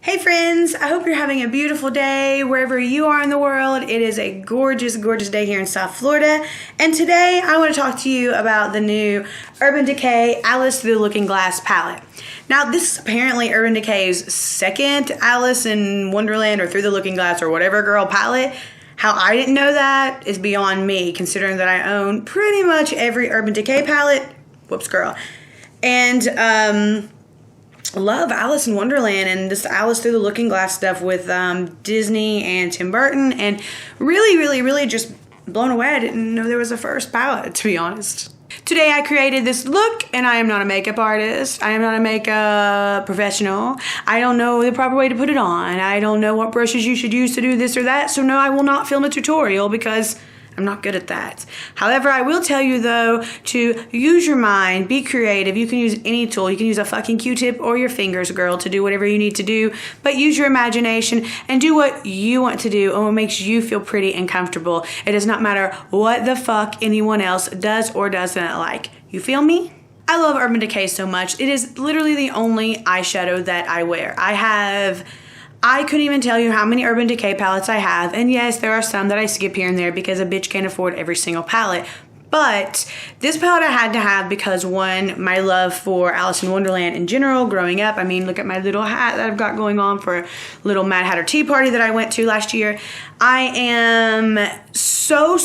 Hey friends, I hope you're having a beautiful day wherever you are in the world. It is a gorgeous, gorgeous day here in South Florida. And today I want to talk to you about the new Urban Decay Alice Through the Looking Glass palette. Now this is apparently Urban Decay's second Alice in Wonderland or Through the Looking Glass or whatever girl palette. How I didn't know that is beyond me, considering that I own pretty much every Urban Decay palette. Whoops girl. And love Alice in Wonderland and this Alice Through the Looking Glass stuff with Disney and Tim Burton, and really just blown away. I didn't know there was a first palette, to be honest. Today I created this look, and I am not a makeup artist. I am not a makeup professional. I don't know the proper way to put it on. I don't know what brushes you should use to do this or that, so no, I will not film a tutorial because I'm not good at that. However, I will tell you though to use your mind, be creative. You can use any tool. You can use a fucking Q-tip or your fingers, girl, to do whatever you need to do. But use your imagination and do what you want to do and what makes you feel pretty and comfortable. It does not matter what the fuck anyone else does or doesn't like. You feel me? I love Urban Decay so much. It is literally the only eyeshadow that I wear. I couldn't even tell you how many Urban Decay palettes I have, and yes, there are some that I skip here and there because a bitch can't afford every single palette. But this palette I had to have because, one, my love for Alice in Wonderland in general growing up. I mean, look at my little hat that I've got going on for a little Mad Hatter tea party that I went to last year. I am so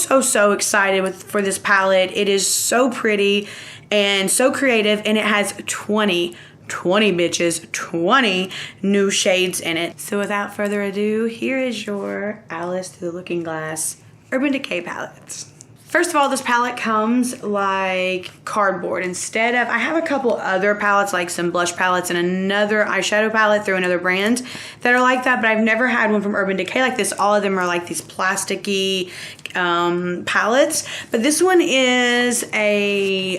excited for this palette. It is so pretty and so creative, and it has 20 bitches, 20 new shades in it. So without further ado, here is your Alice Through the Looking Glass Urban Decay palette. First of all, this palette comes like cardboard. Instead of, I have a couple other palettes, like some blush palettes and another eyeshadow palette through another brand that are like that, but I've never had one from Urban Decay like this. All of them are like these plasticky palettes, but this one is a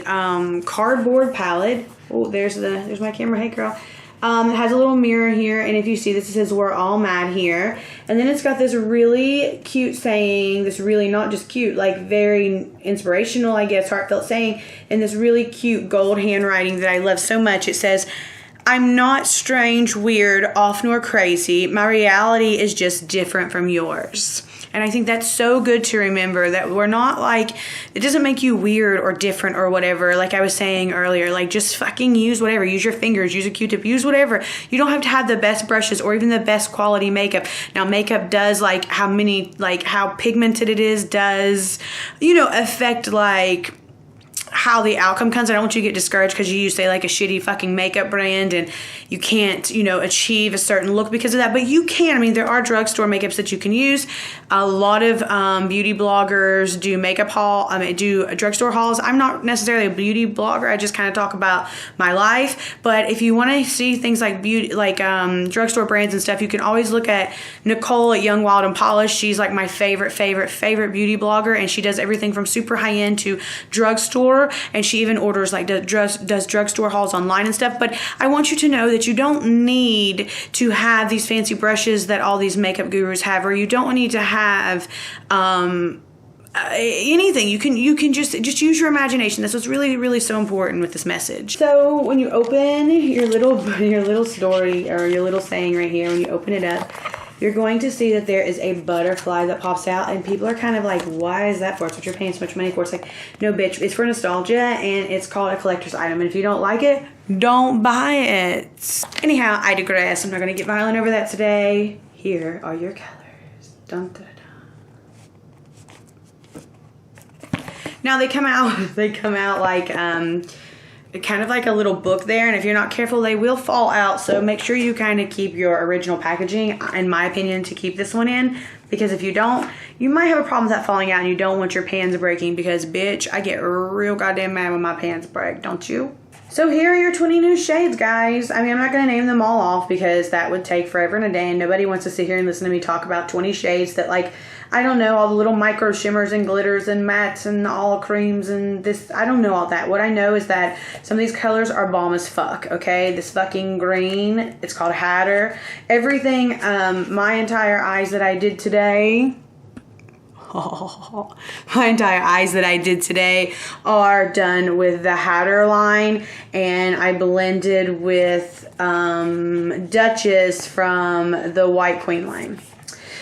cardboard palette. Oh, there's my camera. Hey, girl. It has a little mirror here, and if you see this, it says "We're all mad here." And then it's got this really cute saying, this really not just cute, like very inspirational, I guess, heartfelt saying, in this really cute gold handwriting that I love so much. It says, "I'm not strange, weird, off nor crazy. My reality is just different from yours." And I think that's so good to remember, that we're not like, it doesn't make you weird or different or whatever. Like I was saying earlier, like just fucking use whatever. Use your fingers, use a Q-tip, use whatever. You don't have to have the best brushes or even the best quality makeup. Now makeup does, like how pigmented it is does, affect like how the outcome comes. I don't want you to get discouraged because you use, say, like a shitty fucking makeup brand and you can't, achieve a certain look because of that. But you can. I mean, there are drugstore makeups that you can use. A lot of beauty bloggers do do drugstore hauls. I'm not necessarily a beauty blogger. I just kind of talk about my life. But if you want to see things like drugstore brands and stuff, you can always look at Nicole at Young, Wild, and Polished. She's like my favorite beauty blogger, and she does everything from super high end to drugstore. And she even orders does drugstore hauls online and stuff. But I want you to know that you don't need to have these fancy brushes that all these makeup gurus have, or you don't need to have anything. You can just use your imagination. That's what's really so important with this message. So when you open your little story or your little saying right here, when you open it up, you're going to see that there is a butterfly that pops out, and people are kind of like, why is that for? It's what you're paying so much money for. It's like, no bitch, it's for nostalgia, and it's called a collector's item, and if you don't like it, don't buy it. Anyhow, I digress. I'm not going to get violent over that today. Here are your colors. Dun, dun, dun. Now they come out like kind of like a little book there, and if you're not careful they will fall out, so make sure you kind of keep your original packaging, in my opinion, to keep this one in, because if you don't, you might have a problem with that falling out, and you don't want your pans breaking, because bitch, I get real goddamn mad when my pans break, don't you? So here are your 20 new shades, guys. I mean, I'm not going to name them all off because that would take forever and a day, and nobody wants to sit here and listen to me talk about 20 shades that, like, I don't know, all the little micro shimmers and glitters and mattes and all creams and this. I don't know all that. What I know is that some of these colors are bomb as fuck, okay? This fucking green, it's called Hatter. Everything, my entire eyes that I did today, My entire eyes that I did today are done with the Hatter line, and I blended with Duchess from the White Queen line.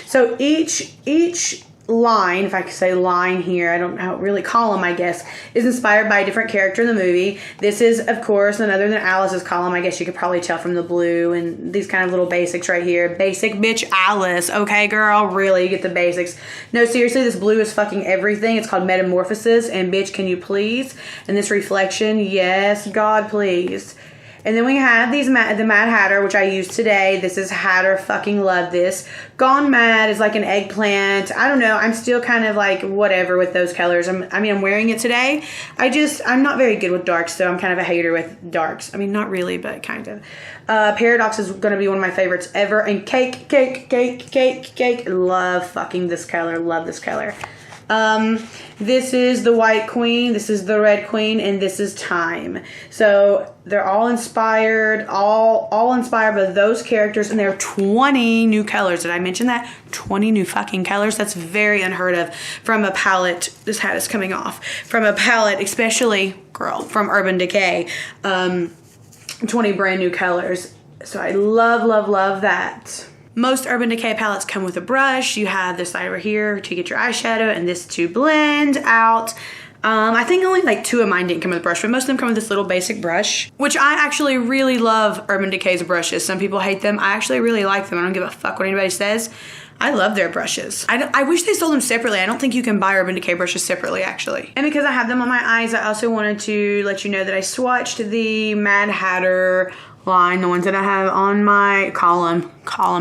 So each line, if I could say line here, I don't know how to really column, I guess, is inspired by a different character in the movie. This is, of course, none other than Alice's column. I guess you could probably tell from the blue and these kind of little basics right here. Basic bitch Alice. Okay, girl, really, you get the basics. No, seriously, this blue is fucking everything. It's called Metamorphosis, and bitch, can you please? And this reflection, yes, God, please. And then we have the Mad Hatter, which I used today. This is Hatter. Fucking love this. Gone Mad is like an eggplant. I don't know. I'm still kind of like whatever with those colors. I'm wearing it today. I'm not very good with darks, so I'm kind of a hater with darks. I mean, not really, but kind of. Paradox is going to be one of my favorites ever. And Cake. Love fucking this color. Love this color. This is the White Queen, this is the Red Queen, and this is Time. So they're all inspired, all inspired by those characters, and there are 20 new colors. Did I mention that? 20 new fucking colors. That's very unheard of from a palette. This hat is coming off. From a palette, especially, girl, from Urban Decay. 20 brand new colors. So I love that. Most Urban Decay palettes come with a brush. You have this side over here to get your eyeshadow and this to blend out. I think only like 2 of mine didn't come with a brush, but most of them come with this little basic brush, which I actually really love Urban Decay's brushes. Some people hate them. I actually really like them. I don't give a fuck what anybody says. I love their brushes. I wish they sold them separately. I don't think you can buy Urban Decay brushes separately, actually. And because I have them on my eyes, I also wanted to let you know that I swatched the Mad Hatter line, the ones that I have on my column,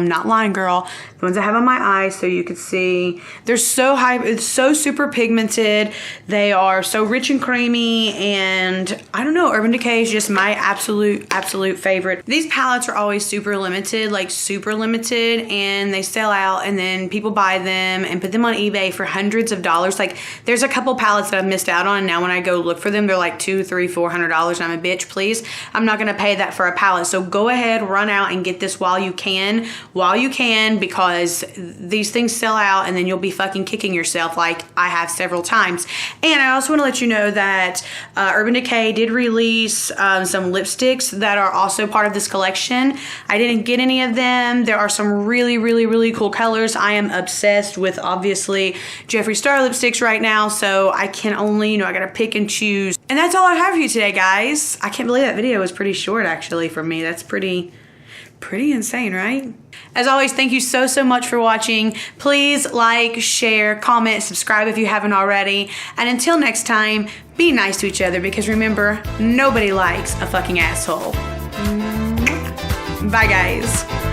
not line, girl. The ones I have on my eyes so you could see. They're so high, it's so super pigmented. They are so rich and creamy, and I don't know, Urban Decay is just my absolute favorite. These palettes are always super limited, and they sell out, and then people buy them and put them on eBay for hundreds of dollars. Like, there's a couple palettes that I've missed out on, and now when I go look for them, they're like $200, $300, $400, and I'm a bitch, please. I'm not gonna pay that for a palette. So go ahead, run out and get this while you can, because these things sell out and then you'll be fucking kicking yourself like I have several times. And I also want to let you know that Urban Decay did release some lipsticks that are also part of this collection. I didn't get any of them. There are some really cool colors. I am obsessed with, obviously, Jeffree Star lipsticks right now, so I can only, I gotta pick and choose. And that's all I have for you today, guys. I can't believe that video was pretty short, actually, for me. That's pretty insane, right? As always, thank you so much for watching. Please like, share, comment, subscribe if you haven't already. And until next time, be nice to each other, because remember, nobody likes a fucking asshole. Bye, guys.